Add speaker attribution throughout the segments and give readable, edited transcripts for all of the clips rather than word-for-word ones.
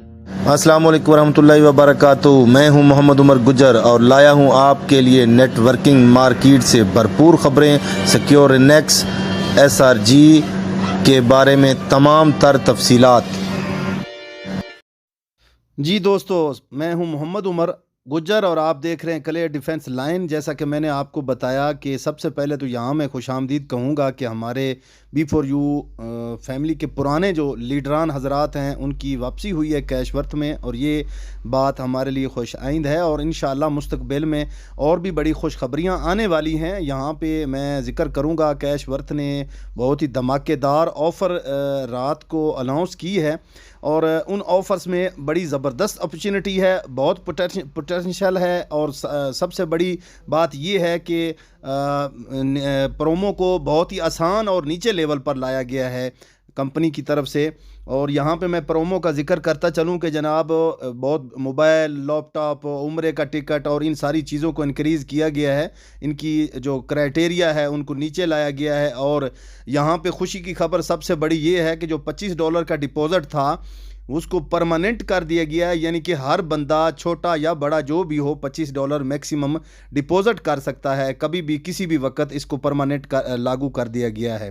Speaker 1: السلام علیکم ورحمۃ اللہ وبرکاتہ۔ میں ہوں محمد عمر گجر اور لایا ہوں آپ کے لیے نیٹ ورکنگ مارکیٹ سے بھرپور خبریں، سیکیورنیکس SRG کے بارے میں تمام تر تفصیلات۔ جی دوستو، میں ہوں محمد عمر گجر اور آپ دیکھ رہے ہیں کلیئر ڈیفنس لائن۔ جیسا کہ میں نے آپ کو بتایا کہ سب سے پہلے تو یہاں میں خوش آمدید کہوں گا کہ ہمارے B4U فیملی کے پرانے جو لیڈران حضرات ہیں ان کی واپسی ہوئی ہے کیش ورتھ میں، اور یہ بات ہمارے لیے خوش آئند ہے، اور انشاءاللہ مستقبل میں اور بھی بڑی خوشخبریاں آنے والی ہیں۔ یہاں پہ میں ذکر کروں گا کیش ورتھ نے بہت ہی دھماکے دار آفر رات کو اناؤنس کی ہے، اور ان آفرز میں بڑی زبردست اپرچونٹی ہے، بہت پوٹینشیل ہے، اور سب سے بڑی بات یہ ہے کہ پرومو کو بہت ہی آسان اور نیچے لیول پر لایا گیا ہے کمپنی کی طرف سے۔ اور یہاں پہ میں پرومو کا ذکر کرتا چلوں کہ جناب بہت موبائل، لیپ ٹاپ، عمرے کا ٹکٹ اور ان ساری چیزوں کو انکریز کیا گیا ہے، ان کی جو کرائٹیریا ہے ان کو نیچے لایا گیا ہے۔ اور یہاں پہ خوشی کی خبر سب سے بڑی یہ ہے کہ جو $25 کا ڈپازٹ تھا اس کو پرماننٹ کر دیا گیا ہے، یعنی کہ ہر بندہ چھوٹا یا بڑا جو بھی ہو $25 میکسیمم ڈپازٹ کر سکتا ہے، کبھی بھی کسی بھی وقت اس کو پرماننٹ لاگو کر دیا گیا ہے۔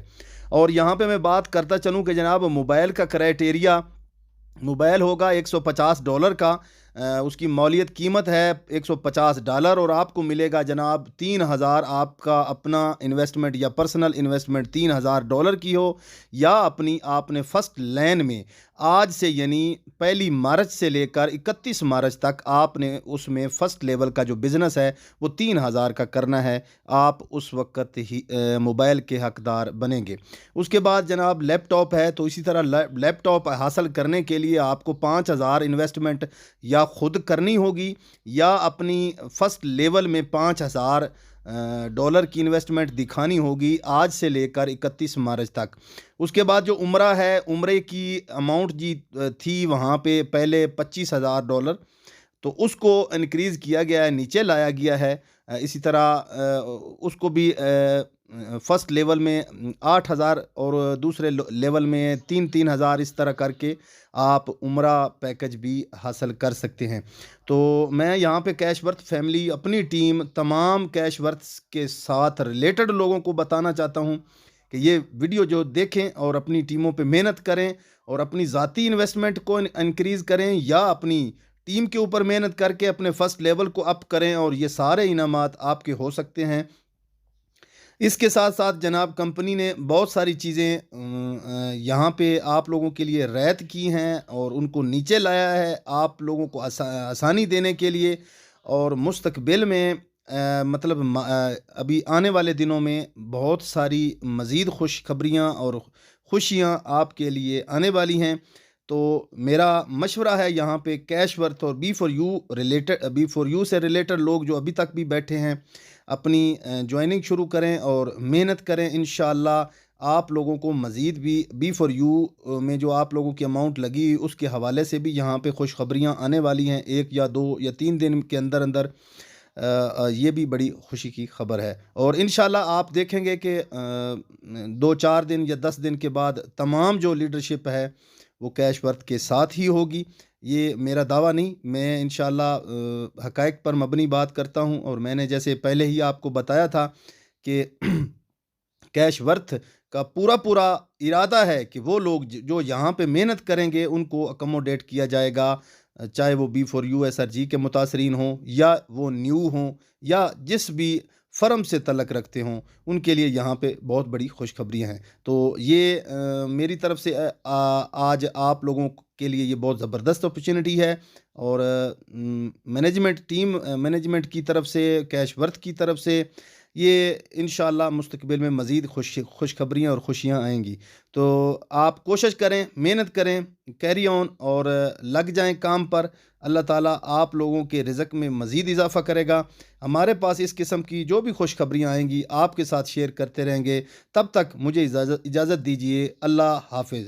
Speaker 1: اور یہاں پہ میں بات کرتا چلوں کہ جناب موبائل کا کرائٹیریا، موبائل ہوگا $150 کا، اس کی مولیت قیمت ہے $150، اور آپ کو ملے گا جناب 3000۔ آپ کا اپنا انویسٹمنٹ یا پرسنل انویسٹمنٹ $3000 کی ہو، یا آپ نے فرسٹ لین میں آج سے یعنی 1 مارچ سے لے کر 31 مارچ تک آپ نے اس میں فرسٹ لیول کا جو بزنس ہے وہ 3000 کا کرنا ہے، آپ اس وقت ہی موبائل کے حقدار بنیں گے۔ اس کے بعد جناب لیپ ٹاپ ہے، تو اسی طرح لیپ ٹاپ حاصل کرنے کے لیے آپ کو 5000 انویسٹمنٹ یا خود کرنی ہوگی، یا اپنی فرسٹ لیول میں $5000 کی انویسٹمنٹ دکھانی ہوگی آج سے لے کر 31 مارچ تک۔ اس کے بعد جو عمرہ ہے، عمرے کی اماؤنٹ جی تھی وہاں پہ پہلے $25000، تو اس کو انکریز کیا گیا ہے، نیچے لایا گیا ہے۔ اسی طرح اس کو بھی فرسٹ لیول میں 8000 اور دوسرے لیول میں 3000 اس طرح کر کے آپ عمرہ پیکج بھی حاصل کر سکتے ہیں۔ تو میں یہاں پہ کیش ورتھ فیملی، اپنی ٹیم، تمام کیش ورتھ کے ساتھ ریلیٹڈ لوگوں کو بتانا چاہتا ہوں کہ یہ ویڈیو جو دیکھیں اور اپنی ٹیموں پہ محنت کریں، اور اپنی ذاتی انویسٹمنٹ کو انکریز کریں، یا اپنی ٹیم کے اوپر محنت کر کے اپنے فرسٹ لیول کو اپ کریں، اور یہ سارے انعامات آپ کے ہو سکتے ہیں۔ اس کے ساتھ ساتھ جناب کمپنی نے بہت ساری چیزیں یہاں پہ آپ لوگوں کے لیے رعایت کی ہیں، اور ان کو نیچے لایا ہے آپ لوگوں کو آسانی دینے کے لیے، اور مستقبل میں مطلب ابھی آنے والے دنوں میں بہت ساری مزید خوشخبریاں اور خوشیاں آپ کے لیے آنے والی ہیں۔ تو میرا مشورہ ہے یہاں پہ کیش ورتھ اور B4U سے ریلیٹڈ لوگ جو ابھی تک بھی بیٹھے ہیں، اپنی جوائننگ شروع کریں اور محنت کریں۔ انشاءاللہ آپ لوگوں کو مزید بھی B4U میں جو آپ لوگوں کی اماؤنٹ لگی اس کے حوالے سے بھی یہاں پہ خوشخبریاں آنے والی ہیں، 1 یا 2 یا 3 دن کے اندر اندر۔ یہ بھی بڑی خوشی کی خبر ہے، اور انشاءاللہ آپ دیکھیں گے کہ 2-4 دن یا 10 دن کے بعد تمام جو لیڈرشپ ہے وہ کیش ورتھ کے ساتھ ہی ہوگی۔ یہ میرا دعویٰ نہیں، میں انشاءاللہ حقائق پر مبنی بات کرتا ہوں، اور میں نے جیسے پہلے ہی آپ کو بتایا تھا کہ کیش ورتھ کا پورا ارادہ ہے کہ وہ لوگ جو یہاں پہ محنت کریں گے ان کو اکموڈیٹ کیا جائے گا، چاہے وہ B4U SRG کے متاثرین ہوں، یا وہ نیو ہوں، یا جس بھی فرم سے تعلق رکھتے ہوں، ان کے لیے یہاں پہ بہت بڑی خوشخبریاں ہیں۔ تو یہ میری طرف سے آج آپ لوگوں کے لیے یہ بہت زبردست اپرچونٹی ہے، اور مینجمنٹ کی طرف سے، کیش ورتھ کی طرف سے یہ انشاءاللہ مستقبل میں مزید خوشخبریاں اور خوشیاں آئیں گی۔ تو آپ کوشش کریں، محنت کریں، کیری آن، اور لگ جائیں کام پر۔ اللہ تعالیٰ آپ لوگوں کے رزق میں مزید اضافہ کرے گا۔ ہمارے پاس اس قسم کی جو بھی خوشخبریاں آئیں گی آپ کے ساتھ شیئر کرتے رہیں گے۔ تب تک مجھے اجازت دیجیے۔ اللہ حافظ۔